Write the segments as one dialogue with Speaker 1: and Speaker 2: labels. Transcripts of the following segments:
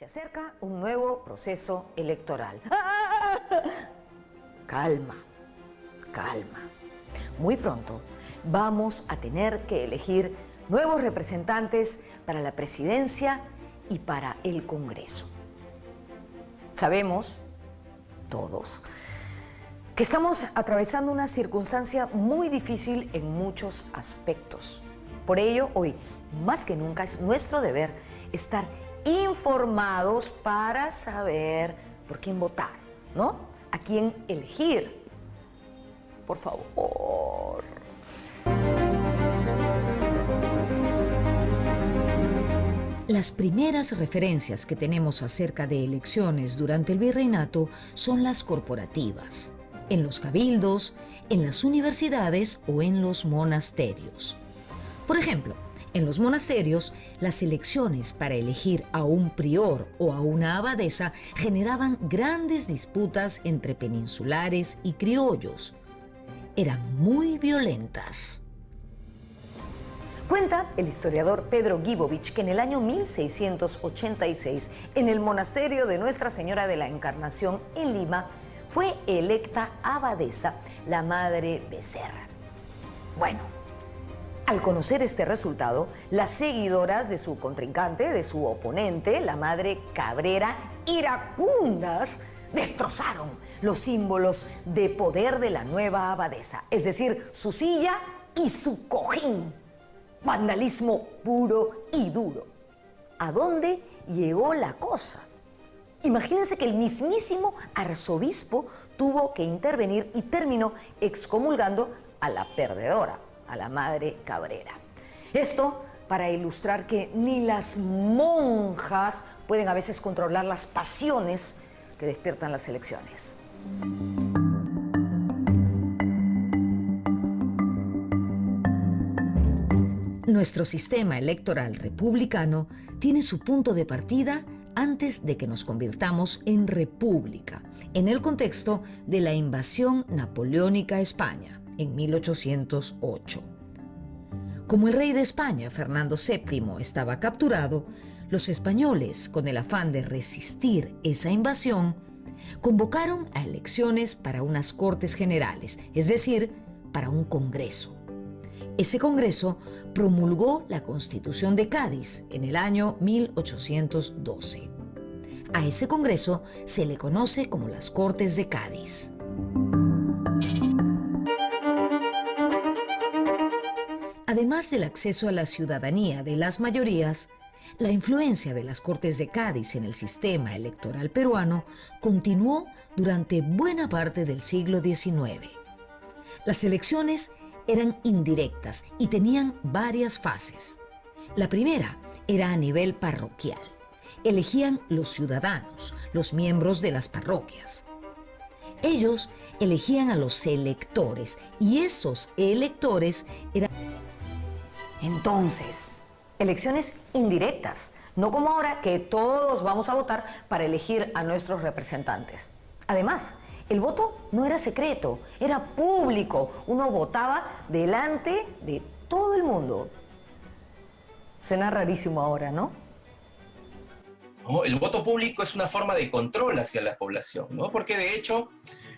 Speaker 1: Se acerca un nuevo proceso electoral. Calma, calma. Muy pronto vamos a tener que elegir nuevos representantes para la presidencia y para el Congreso. Sabemos, todos, que estamos atravesando una circunstancia muy difícil en muchos aspectos. Por ello, hoy, más que nunca, es nuestro deber estar informados para saber por quién votar, ¿no? A quién elegir. Por favor.
Speaker 2: Las primeras referencias que tenemos acerca de elecciones durante el virreinato son las corporativas, en los cabildos, en las universidades o en los monasterios. Por ejemplo, en los monasterios, las elecciones para elegir a un prior o a una abadesa generaban grandes disputas entre peninsulares y criollos. Eran muy violentas.
Speaker 1: Cuenta el historiador Pedro Gibovich que en el año 1686, en el monasterio de Nuestra Señora de la Encarnación en Lima, fue electa abadesa la Madre Becerra. Bueno, al conocer este resultado, las seguidoras de su contrincante, de su oponente, la Madre Cabrera, iracundas, destrozaron los símbolos de poder de la nueva abadesa, es decir, su silla y su cojín. Vandalismo puro y duro. ¿A dónde llegó la cosa? Imagínense que el mismísimo arzobispo tuvo que intervenir y terminó excomulgando a la perdedora, a la Madre Cabrera. Esto para ilustrar que ni las monjas pueden a veces controlar las pasiones que despiertan las elecciones.
Speaker 2: Nuestro sistema electoral republicano tiene su punto de partida antes de que nos convirtamos en república, en el contexto de la invasión napoleónica a España en 1808. Como el rey de España, Fernando VII, estaba capturado, los españoles, con el afán de resistir esa invasión, convocaron a elecciones para unas Cortes Generales, es decir, para un Congreso. Ese Congreso promulgó la Constitución de Cádiz en el año 1812. A ese Congreso se le conoce como las Cortes de Cádiz. Además del acceso a la ciudadanía de las mayorías, la influencia de las Cortes de Cádiz en el sistema electoral peruano continuó durante buena parte del siglo XIX. Las elecciones eran indirectas y tenían varias fases. La primera era a nivel parroquial. Elegían los ciudadanos, los miembros de las parroquias. Ellos elegían a los electores y esos electores eran...
Speaker 1: Entonces, elecciones indirectas, no como ahora que todos vamos a votar para elegir a nuestros representantes. Además, el voto no era secreto, era público. Uno votaba delante de todo el mundo. Suena rarísimo ahora, ¿no?
Speaker 3: No, el voto público es una forma de control hacia la población, ¿no? Porque de hecho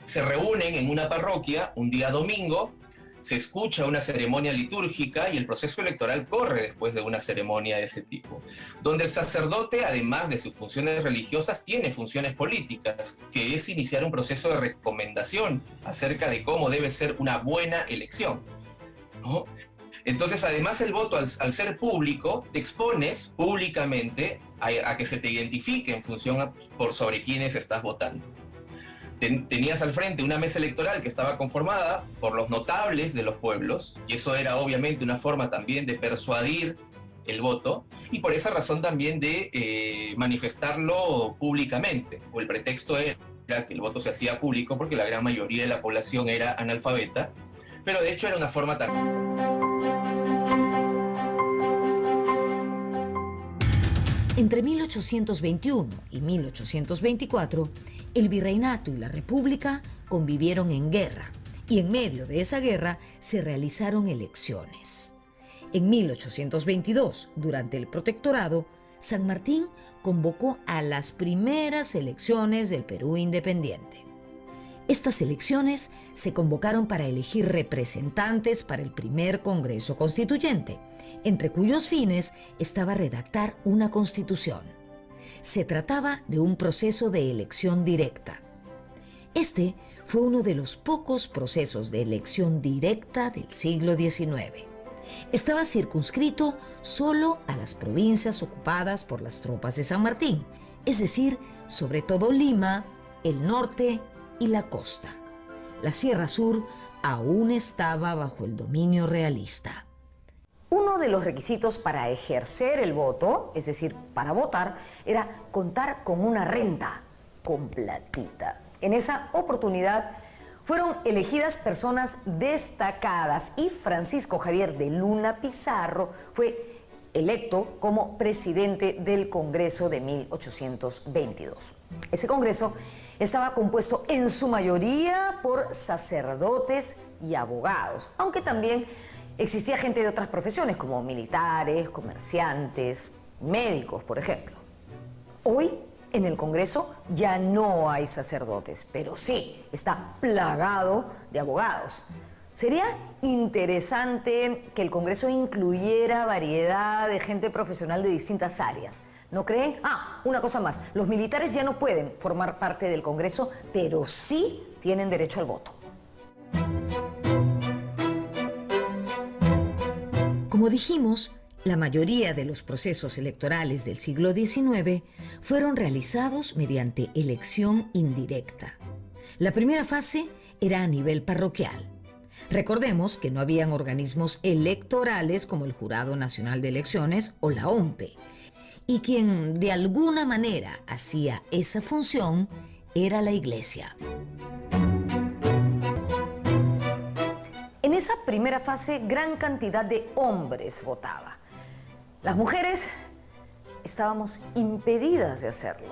Speaker 3: se reúnen en una parroquia un día domingo, se escucha una ceremonia litúrgica y el proceso electoral corre después de una ceremonia de ese tipo, donde el sacerdote, además de sus funciones religiosas, tiene funciones políticas, que es iniciar un proceso de recomendación acerca de cómo debe ser una buena elección, ¿no? Entonces, además, el voto, al ser público, te expones públicamente a que se te identifique en función sobre quiénes estás votando. Tenías al frente una mesa electoral que estaba conformada por los notables de los pueblos, y eso era obviamente una forma también de persuadir el voto, y por esa razón también de manifestarlo públicamente. O el pretexto era que el voto se hacía público porque la gran mayoría de la población era analfabeta, pero de hecho era una forma también...
Speaker 2: Entre 1821 y 1824, el virreinato y la república convivieron en guerra, y en medio de esa guerra se realizaron elecciones. En 1822, durante el protectorado, San Martín convocó a las primeras elecciones del Perú independiente. Estas elecciones se convocaron para elegir representantes para el primer Congreso Constituyente, entre cuyos fines estaba redactar una constitución. Se trataba de un proceso de elección directa. Este fue uno de los pocos procesos de elección directa del siglo XIX. Estaba circunscrito solo a las provincias ocupadas por las tropas de San Martín, es decir, sobre todo Lima, el norte y la costa. La Sierra Sur aún estaba bajo el dominio realista.
Speaker 1: Uno de los requisitos para ejercer el voto, es decir, para votar, era contar con una renta, con platita. En esa oportunidad fueron elegidas personas destacadas y Francisco Javier de Luna Pizarro fue electo como presidente del Congreso de 1822. Ese Congreso estaba compuesto en su mayoría por sacerdotes y abogados, aunque también existía gente de otras profesiones como militares, comerciantes, médicos, por ejemplo. Hoy, en el Congreso ya no hay sacerdotes, pero sí está plagado de abogados. Sería interesante que el Congreso incluyera variedad de gente profesional de distintas áreas. ¿No creen? Una cosa más. Los militares ya no pueden formar parte del Congreso, pero sí tienen derecho al voto.
Speaker 2: Como dijimos, la mayoría de los procesos electorales del siglo XIX fueron realizados mediante elección indirecta. La primera fase era a nivel parroquial. Recordemos que no habían organismos electorales como el Jurado Nacional de Elecciones o la OMPE, y quien de alguna manera hacía esa función era la Iglesia.
Speaker 1: En esa primera fase, gran cantidad de hombres votaba. Las mujeres estábamos impedidas de hacerlo,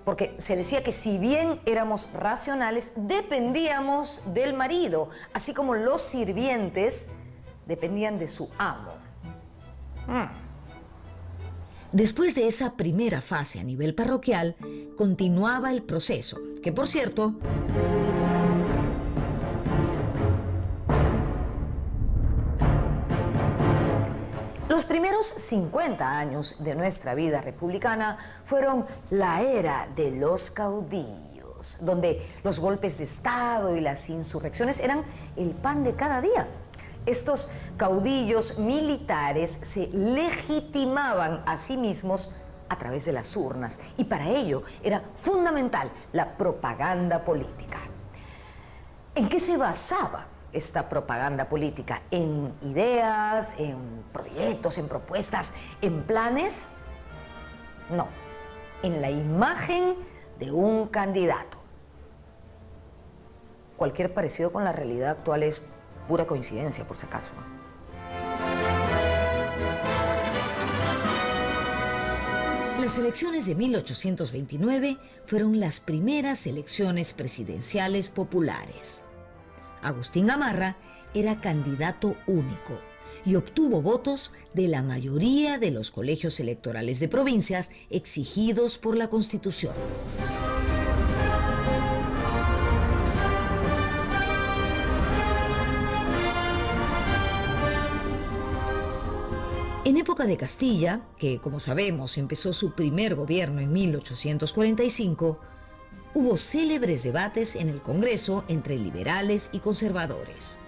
Speaker 1: porque se decía que si bien éramos racionales, dependíamos del marido, así como los sirvientes dependían de su amo.
Speaker 2: Después de esa primera fase a nivel parroquial, continuaba el proceso, que por cierto,
Speaker 1: los primeros 50 años de nuestra vida republicana fueron la era de los caudillos, donde los golpes de Estado y las insurrecciones eran el pan de cada día. Estos caudillos militares se legitimaban a sí mismos a través de las urnas y para ello era fundamental la propaganda política. ¿En qué se basaba esta propaganda política? ¿En ideas, en proyectos, en propuestas, en planes? No, en la imagen de un candidato. Cualquier parecido con la realidad actual es pura coincidencia, por si acaso.
Speaker 2: Las elecciones de 1829 fueron las primeras elecciones presidenciales populares. Agustín Gamarra era candidato único y obtuvo votos de la mayoría de los colegios electorales de provincias exigidos por la Constitución. En época de Castilla, que como sabemos empezó su primer gobierno en 1845, hubo célebres debates en el Congreso entre liberales y conservadores.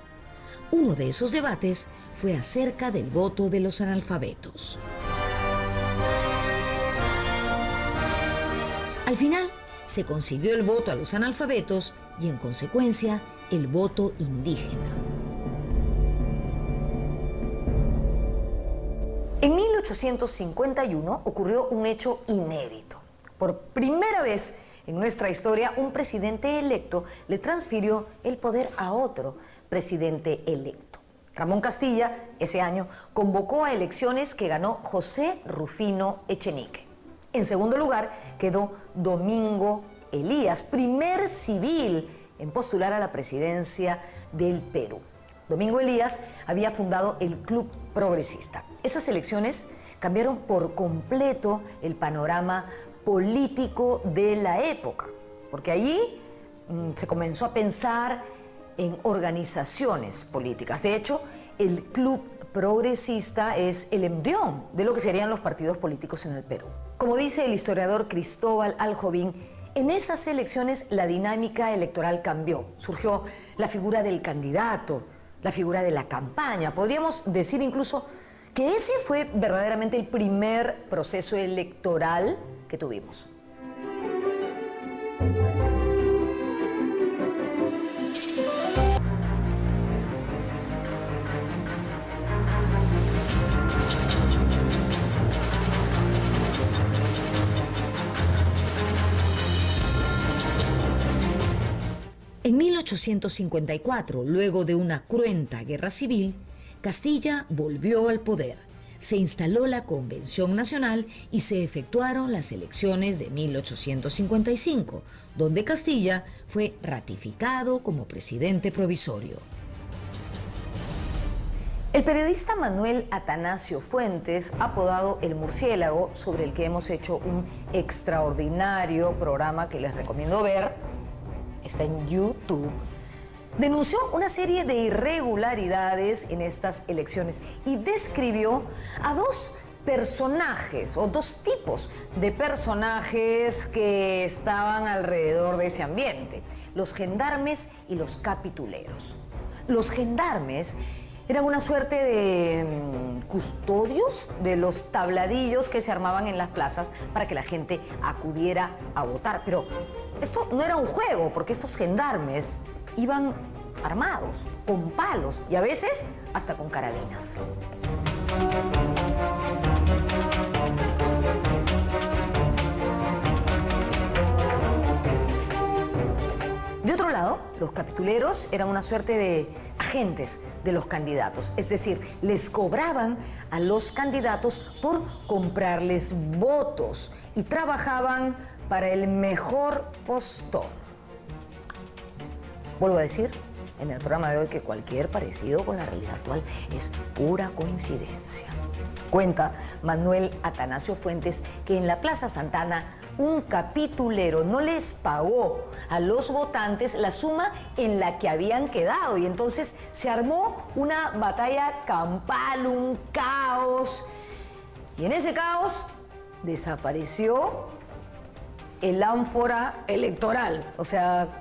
Speaker 2: Uno de esos debates fue acerca del voto de los analfabetos. Al final, se consiguió el voto a los analfabetos y, en consecuencia, el voto indígena.
Speaker 1: En 1851 ocurrió un hecho inédito. Por primera vez en nuestra historia, un presidente electo le transfirió el poder a otro presidente electo. Ramón Castilla, ese año, convocó a elecciones que ganó José Rufino Echenique. En segundo lugar, quedó Domingo Elías, primer civil en postular a la presidencia del Perú. Domingo Elías había fundado el Club Progresista. Esas elecciones cambiaron por completo el panorama político de la época, porque allí se comenzó a pensar en organizaciones políticas. De hecho, el Club Progresista es el embrión de lo que serían los partidos políticos en el Perú. Como dice el historiador Cristóbal Aljovín, en esas elecciones la dinámica electoral cambió. Surgió la figura del candidato, la figura de la campaña. Podríamos decir incluso que ese fue verdaderamente el primer proceso electoral que tuvimos.
Speaker 2: En 1854, luego de una cruenta guerra civil, Castilla volvió al poder. Se instaló la Convención Nacional y se efectuaron las elecciones de 1855, donde Castilla fue ratificado como presidente provisorio.
Speaker 1: El periodista Manuel Atanasio Fuentes, apodado El Murciélago, sobre el que hemos hecho un extraordinario programa que les recomiendo ver, está en YouTube, denunció una serie de irregularidades en estas elecciones y describió a dos personajes o dos tipos de personajes que estaban alrededor de ese ambiente: los gendarmes y los capituleros. Los gendarmes eran una suerte de custodios de los tabladillos que se armaban en las plazas para que la gente acudiera a votar. Pero esto no era un juego, porque estos gendarmes iban armados, con palos y a veces hasta con carabinas. De otro lado, los capituleros eran una suerte de agentes de los candidatos, es decir, les cobraban a los candidatos por comprarles votos y trabajaban para el mejor postor. Vuelvo a decir en el programa de hoy que cualquier parecido con la realidad actual es pura coincidencia. Cuenta Manuel Atanasio Fuentes que en la Plaza Santana un capitulero no les pagó a los votantes la suma en la que habían quedado y entonces se armó una batalla campal, un caos, y en ese caos desapareció el ánfora electoral. O sea,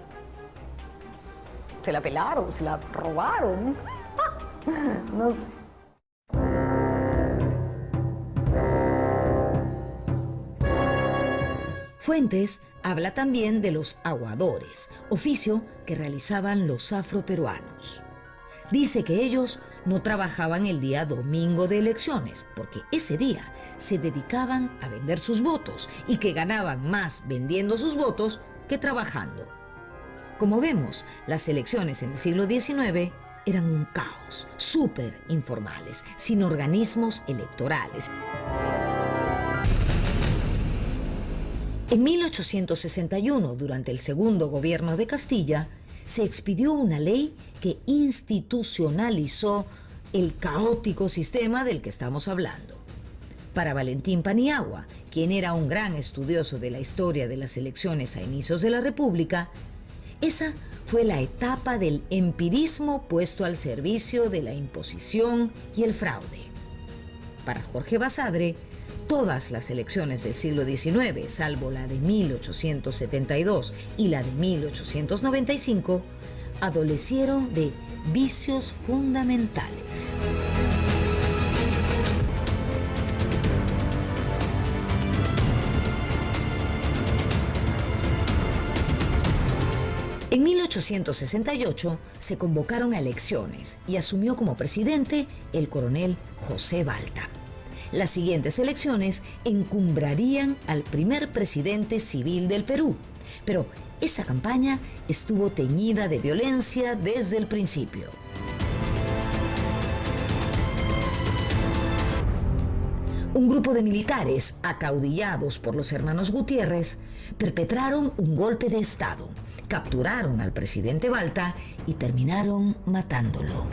Speaker 1: se la pelaron, se la robaron. No sé.
Speaker 2: Fuentes habla también de los aguadores, oficio que realizaban los afroperuanos. Dice que ellos no trabajaban el día domingo de elecciones, porque ese día se dedicaban a vender sus votos y que ganaban más vendiendo sus votos que trabajando. Como vemos, las elecciones en el siglo XIX eran un caos, súper informales, sin organismos electorales. En 1861, durante el segundo gobierno de Castilla, se expidió una ley que institucionalizó el caótico sistema del que estamos hablando. Para Valentín Paniagua, quien era un gran estudioso de la historia de las elecciones a inicios de la República, esa fue la etapa del empirismo puesto al servicio de la imposición y el fraude. Para Jorge Basadre, todas las elecciones del siglo XIX, salvo la de 1872 y la de 1895, adolecieron de vicios fundamentales. En 1868 se convocaron a elecciones y asumió como presidente el coronel José Balta. Las siguientes elecciones encumbrarían al primer presidente civil del Perú, pero esa campaña estuvo teñida de violencia desde el principio. Un grupo de militares, acaudillados por los hermanos Gutiérrez, perpetraron un golpe de Estado, capturaron al presidente Balta y terminaron matándolo.